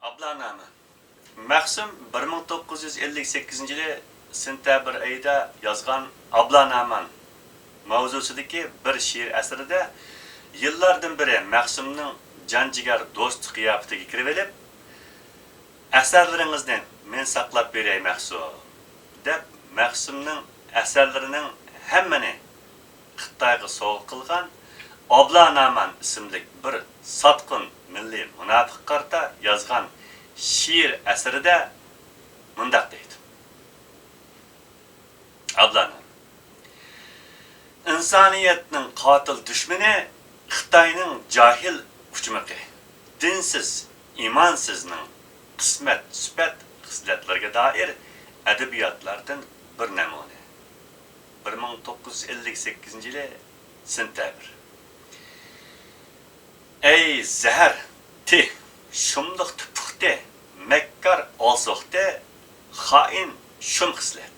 Ablanami. Mahsum 1958-yili sentabr oyida yozgan Ablanaman mavzusidagi bir she'r asrida yillardan beri Mahsumning janjigar do'st qiyofatiga kirib olib, asarlaringizni men saqlab beray Mahsum deb Mahsumning asarlarining hammani Xitoyga sovg'a qilgan Ablanaman ismli bir sotqin milliy munofiq qarta yozgan she'r asrida mundaq deydi. Ablanam. İnsaniyetning qotil dushmani Xitoyning jahil uchmiqi, dinsiz, imonsizning qismat, sifat, xislatlarga doir adabiyotlardan bir namuna. 1958-yili sentabr. Ey zahar, ti, shumliq tupuqda, makkar olsoqda, xoin shum xislat.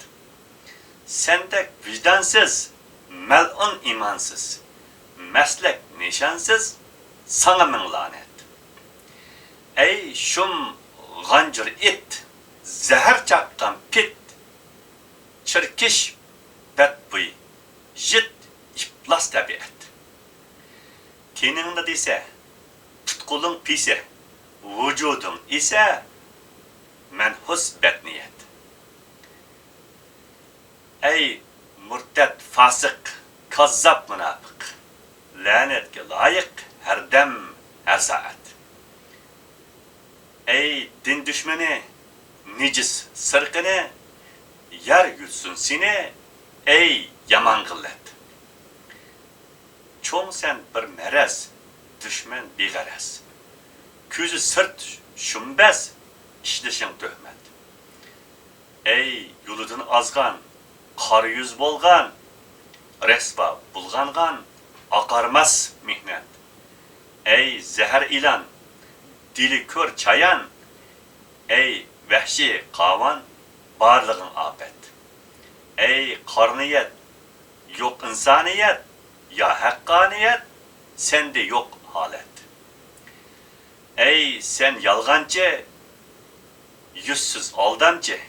Sendek vicdansız, melun imansız, meslek nişansız, sana min lanet. Ey şum gancır it, zehir çakkan pit, çirkiş bedbuy, jit iflas tabiat. Teningda dese, tutkulun pise, vücudun ise menhus bedniyet. Ey murtad fasık, kazzap münafık, lanetke layık her dem, her saat. Ey din düşmanı, nicis sırkını, yer yutsun seni, ey yaman gıllet. Çoğun sen bir meres, düşman bigares. Küzü sırt şumbez, işleşin töhmet. Ey yoludun azgan, qar yüz bolgan, resva bulgangan, aqarmas mihnet. Ey zehir ilan, dili kör çayan, ey vahşi qavan, barlığın afet. Ey qarniyet, yok insaniyet, ya hakkaniyet, sende yok halet. Ey sen yalgancı, yüzsüz aldamcı,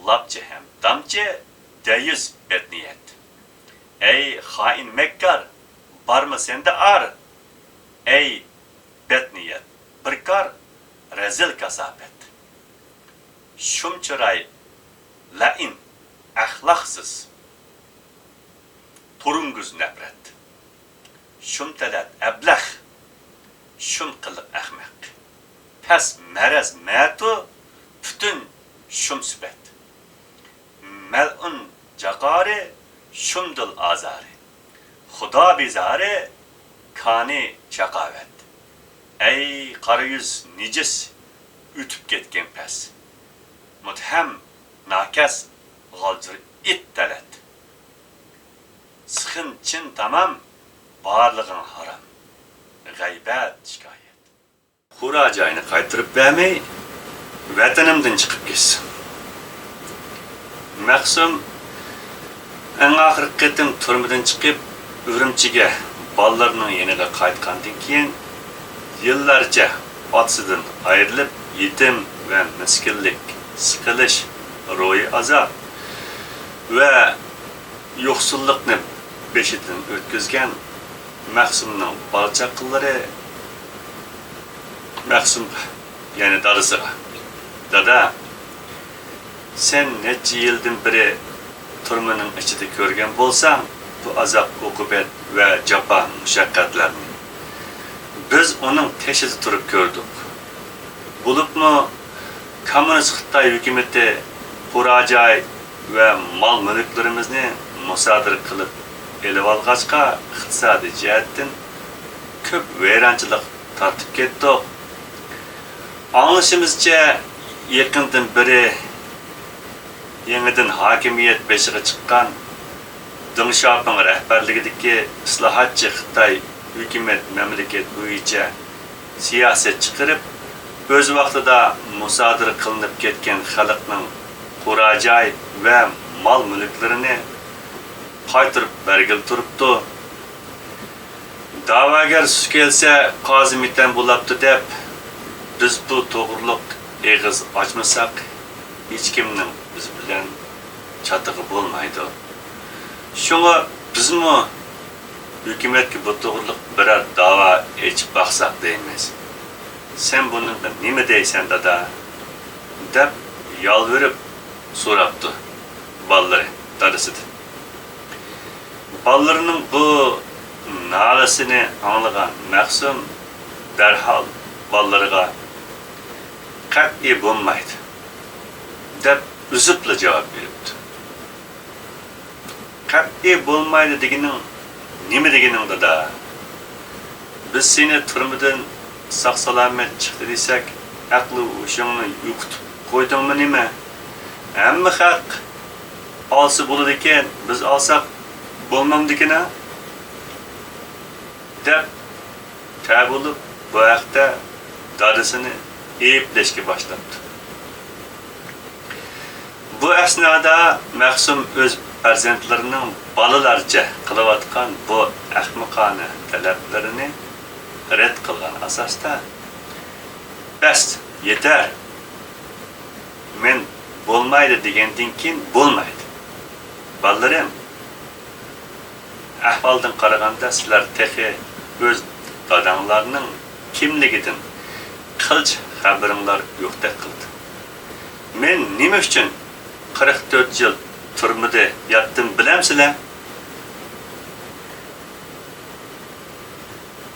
lapçı hem damcı, deyiz bedniyet. Ey hain mekkar, var mı sende ar? Ey bedniyet, birkar, rezil kasabet. Şum çıray, lain, ahlaksız, turunguz nefret. Şum telet, eblah, şum kılık ahmak. Pes merez metu, bütün şum sübet. Mel'un cakari, şumdul azari. Xuda bizari, kani çakavet. Ey qarı yüz nicis, ütüp ketken pes. Muthem, nakes, g'alcır it talet. Sıxın çin tamam, barlığın haram. G'aybat şikayet. Xurajayni qaytirib bermey, vatanimdan chiqib ketsin. Mahsum en axirgi qitim turmadan chiqib, Urumchiga bolalarning yeniga qaytgandan keyin yillarcha otasidan ayrilib, yetim va miskinlik, siqilish, ruhiy azob va yo'qsullikni beshidan o'tkazgan Mahsumning bolachaqlari Mahsum yani dadasiga, dada, sen necha yildan beri turmaning ichida ko'rgan bo'lsang, bu azob, uqubat va jafo mushaqqatlarni biz uning teshida turib ko'rdik. Bo'libmi kommunist Xitoy hukumati Xurajoy va mol mulklarimizni musodir qilib elib olg'achqa iqtisodiy jihatdan ko'p vayronchilik tortib ketdik. Anglashimizcha yaqindan beri yangidan hokimiyat beshiga chiqqan Deng Xiaoping rahbarligidagi islohotchi Xitoy hukumat mamlakat bo'yicha siyosat chiqarib, o'z vaqtida musodir qilinib ketgan xalqning Xurajoy va mol mulklarini qaytirib bergil turibdi. Da'vogar kelsa qozi mitan bo'libdi deb biz bu to'g'riliq eg'iz ochmasak, hech kimning biz bilan chatig'i bo'lmaydi. Shunga bizmi hukumatga bu to'g'riliq birer da'vo echib baqsaq deymiz. Sen bunga nima deysan dada? deb yalvarib so'rabdi balları dadasidan. Ballarının bu nalasini anlagan Maqsum derhal ballarga qat'iy bo'lmaydi deb uzibla javob beribdi. Qat'iy bo'lmaydi deganing nima deganing dada? Biz seni turmadan sog' salomat chiqdi desak, aqli o'shani yo'qitib qo'ydingmi nima? Hamma haq olsa bo'ladi ekan, biz olsak bo'lmamdikina deb ta'bulib bu haqda dadasini eplashga boshlabdi. Bu asnoda Maqsum o'z farzandlarining bolalarcha qilayotgan bu ahmoqona talablarini rad qilgan asosda bas yetar, men bo'lmaydi degandan keyin bo'lmaydi. Bolalarım, ahvoldan qaraganda sizlar texi o'z dadanglarning kimligidan qilch xabaringlar yo'qdek qildi. Men nima uchun 44 yil turmada yotdim bilamsizlar?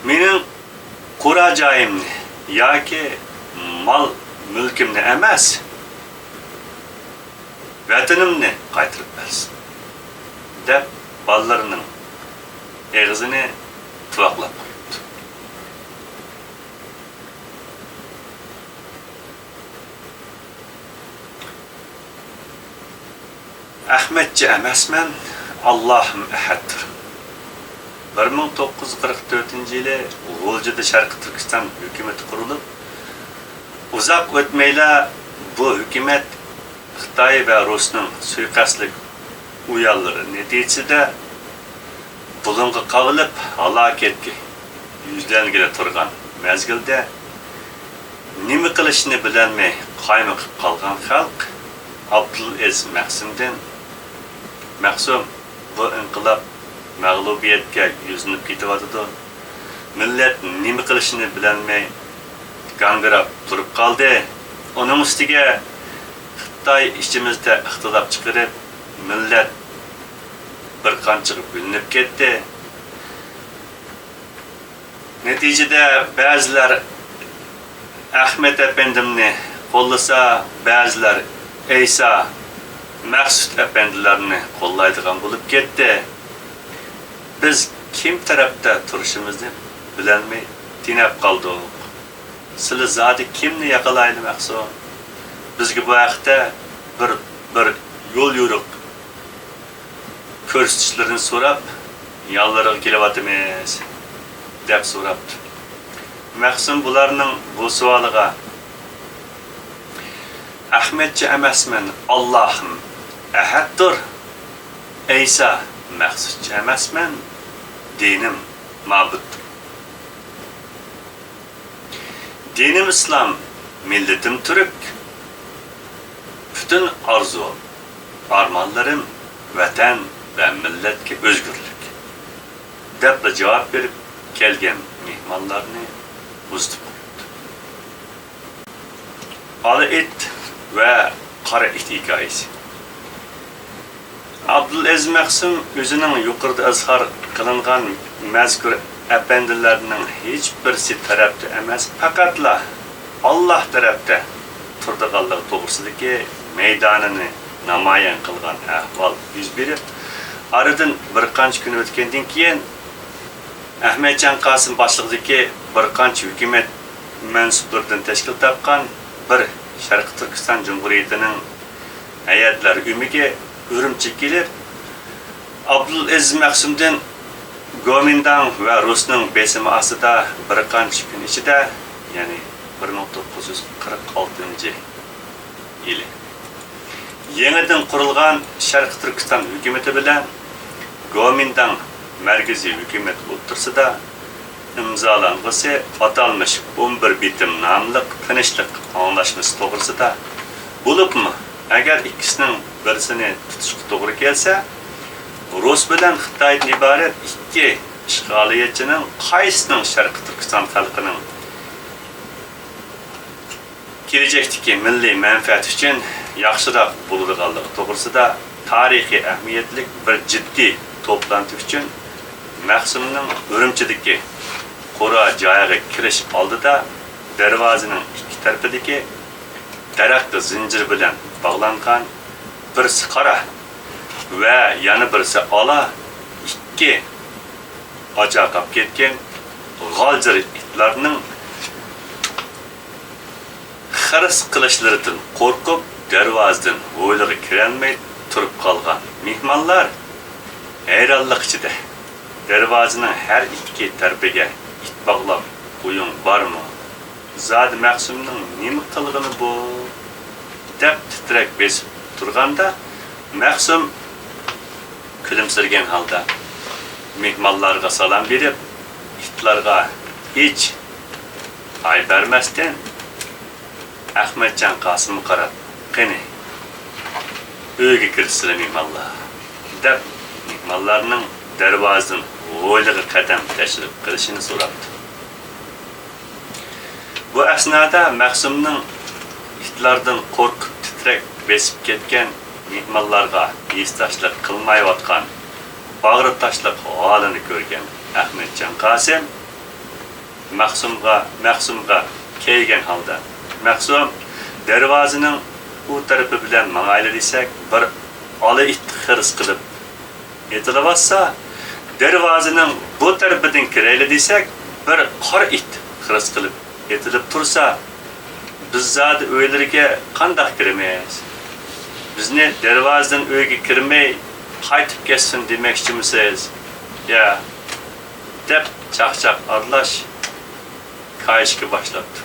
Mening qura joyimni yoki mol mulkimni emas, vatanimni qaytarib bersin deb ballarının eg'izini tuvoqlab qo'yibdi. Ahmetçi emasman, Allah'ım ahaddir. 1944 yılı G'o'ljada Sharqiy Turkiston hukumati qurilib, uzoq o'tmayla bu hukumat Xitoy va Rusning suiqasdlik uyarları neticede bulunga qavılib halokatga yuzlangili turgan mezgilde nima qilishni bilolmay qaymiqib qolgan xalq Abdulaziz Maqsumdan Maqsum bu inqilob mag'lubiyatga yuzinib ketyapti. Millat nima qilishni bilolmay gangrab turib qoldi. Onun ustiga Xitoy ichimizda ixtilof chiqarib millat bir qancha bo'linib ketdi. Neticede ba'zilar Ahmet efendimni qo'llasa, ba'zilar İsa Maqsud efendilerini qo'llaydigan bo'lib ketdi. Biz kim tarafda turishimizni bilolmay tinab qoldik. Sizlar zodi kimni yaqalaydi Maqsud? Bizga bu haqda bir yo'l yo'riq ko'rsatishlarni so'rab, yollarga kelyapmiz deb so'rabdi. Maqsum bularning bu savoliga Ahmetçi emasman, Allah'ım ahaddir. İsa Maqsudchi emasman, dinim ma'buddir. Dinim İslam, milletim Türk. Bütün arzu, armanlarım vatan ve milletke özgürlük. Deb cevap verip kelgen mehmonlarni uzitib qo'ydi. Ola it ve qora it hikoyasi. Abdulaziz Maqsum o'zining yuqorida izhor qilingan mazkur efendilerinin hiçbirisi tarafta emas, faqatla Allah tarafta turdiganligi to'g'risidagi meydanını namoyon qilgan ahvol yuz berib, aradan bir qancha kun o'tgandan keyin Ahmetcan Qasım boshlig'idagi bir qancha hukumat mansublaridan tashkil topgan bir Sharqiy Turkiston Cumhuriyetining hay'atlar umiga Urumchiga kelib, Abdulaziz Maqsumdan Gomindan ve Rusning besimi ostida bir qancha kun ichida, ya'ni 1946 yili yeniden qurilgan Sharqiy Turkiston hukumati bilan Gomindan markaziy hukumat o'rtasida imzolangısı atalmış 11 bitim namlıq tinchlik anlaşması to'g'risida bo'libmi? Agar ikkisining birisini tutishga to'g'ri kelsa, Rus bilan Xitoydan iborat ikki ishg'oliyatchining qaysining Sharqi Turkiston xalqining kelajakdagi milliy manfaat uchun yaxshiroq bo'ladiganligi to'g'risida tarixiy ahamiyatli bir jiddiy to'planti uchun Maqsumning Urumchidagi qora joyiga kirish oldida darvozaning ikki tarafidagi daraxt zincir bilan bog'langan birisi qora va yana birisi ola ikki ochoqab ketgan g'oljir itlarning xiris qilishlaridan qo'rqib darvozadan o'yliga kirolmay turib qolgan mehmonlar hayronlik ichida darvozaning har ikki tarafiga it bog'lab qo'ying bormi? Zod Maqsumning nima qilgani bu? Deb titrak besib turganda Maqsum kulimsirgan holda mehmonlarga salom berib, itlarga hech ay bermasdan Ahmadjon Qosimga qarab, "Qani, uyga kirsizlar mehmonlar" deb mehmonlarning darvozadan o'yliga qadam tashlab qilishini so'rabdi. Bu asnoda Maqsumning itlardan qo'rqib titrak besib ketgan mehmonlarga esdashlik qilmayotgan bag'ri tashlab holini ko'rgan Ahmadjon Qosim Maqsumga kelgan holda, "Maqsum, darvozaning u tarafi bilan mang'ayli desak, bir ola it xiris qilib etilyapsa, darvozaning bu tarafidan kirayli desak, bir qora it xiris qilib etilib tursa, biz zod uylariga qanday kiramiz? Bizni darvozadan uyga kirmay qaytib ketsin demoqchimisiz?" Ya, deb chaqchaq aralash kayishga boshlabdi.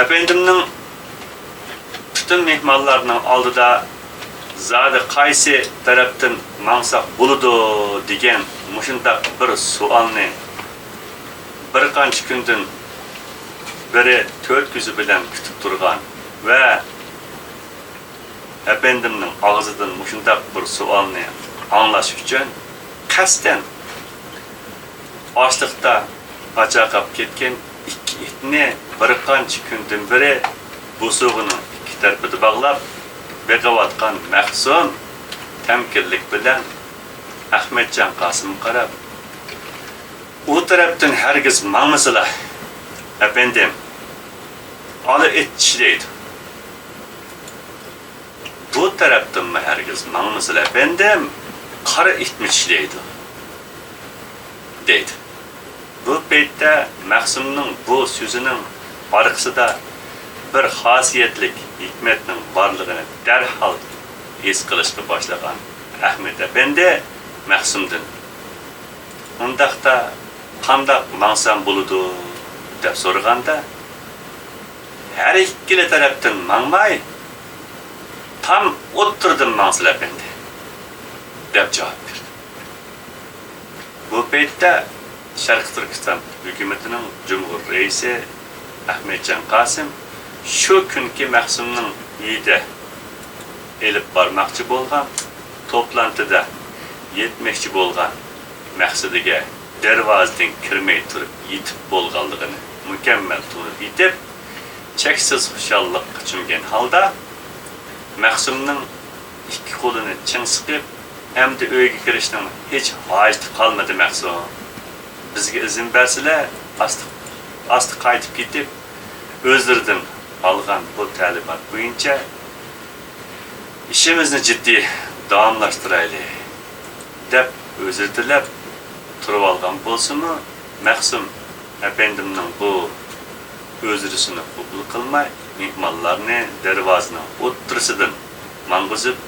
Efendimning bütün mehmonlarning oldida zodi qaysi tarafdan mangsoq bo'ladi degan mushundaq bir savolni bir qancha kundan beri 4 ko'zi bilan kutib turgan va Efendimning og'zidan mushundaq bir savolni anglash uchun qasdan ochliqda achaqab ketgan ikki itni bir qancha kundan beri bo'sug'ining ikki tarafida bog'lab beqavatgan Maqsum tamkinlik bilan Ahmadjon Qosimga qarab, "U tarafdan hargiz mangmisizlar, efendim. Ola it ishlaydi. Bu tarafdan hargiz mangmisizlar, efendim. Qora itmi ishlaydi?" deydi. Bu paytda Maqsumning bu so'zining orqasida bir xosiyatlik hikmatning borligini darhol his qilishga boshlagan Ahmad Efendi Maqsumdan, "Undaqda qanday mangsam bo'ladi?" deb so'raganda, "Har ikkala tarafdan mangmay, tam o'ttirdim mangsizlar Efendi" deb javob berdi. Bu paytda Sharq Turkiston hukumatining Cumhur raisi Ahmadjon Qosim shu kunki Maqsumning uyida elib bormoqchi bo'lgan to'plantida yetmoqchi bo'lgan maqsadiga darvozadan kirmay turib yetib bo'lganligini mukammal turib yetib, cheksiz xushallikqa cho'mgan holda Maqsumning ikki qo'lini ching siqib, "Endi uyga kirishning hech hojati qolmadi Maqsum. Bizga izn bersizlar, asti qaytib ketib, o'zlaridan algan bu talimat bo'yicha ishimizni jiddiy davomlashtiraylik" deb o'zi tilab turib olgan bo'lsa-mu, Maqsum Efendimning bu o'zirisini qabul qilmay, mehmonlarni darvozaning o'ttirisidan mang'izib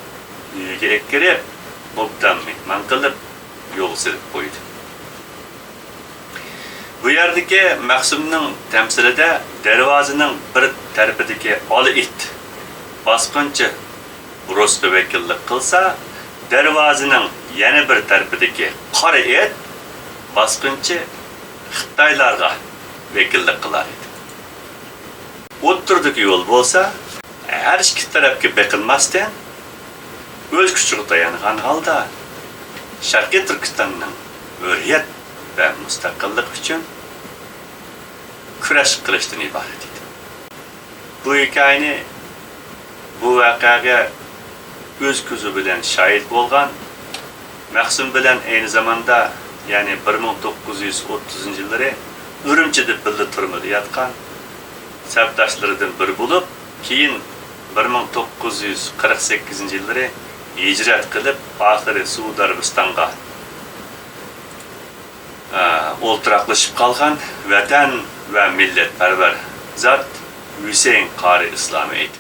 uyiga kirib, obdan mehmon qilib yo'l silib qo'ydi. Bu yerdagi Maqsumning tamsilida darvozaning bir tarafidagi ola it bosqinchi Rusga vakillik qilsa, darvozaning yana bir tarafidagi qora it bosqinchi Xitaylarga vekillik kılar idi. O'ttirdagi yo'l bo'lsa, har ikki tarafga beqinmasdan o'z kuchiga tayangan holda Sharqiy Turkistonning hurriyat va mustaqillik uchun kurash qilishdan iborat edi. Bu hikoyani, bu voqeaga o'z ko'zi bilan shohid bo'lgan, Mahsum bilan aynı zamanda, ya'ni 1930-yillari Urumchida birga turmada yotgan sabdoshlaridan biri bo'lib, keyin 1948-yillari hijrat qilib, oxiri Saudiya Arabistonga o'ltiraqlashib qolgan vatan va millatparvar zot Husayn Qori Islomiy edi.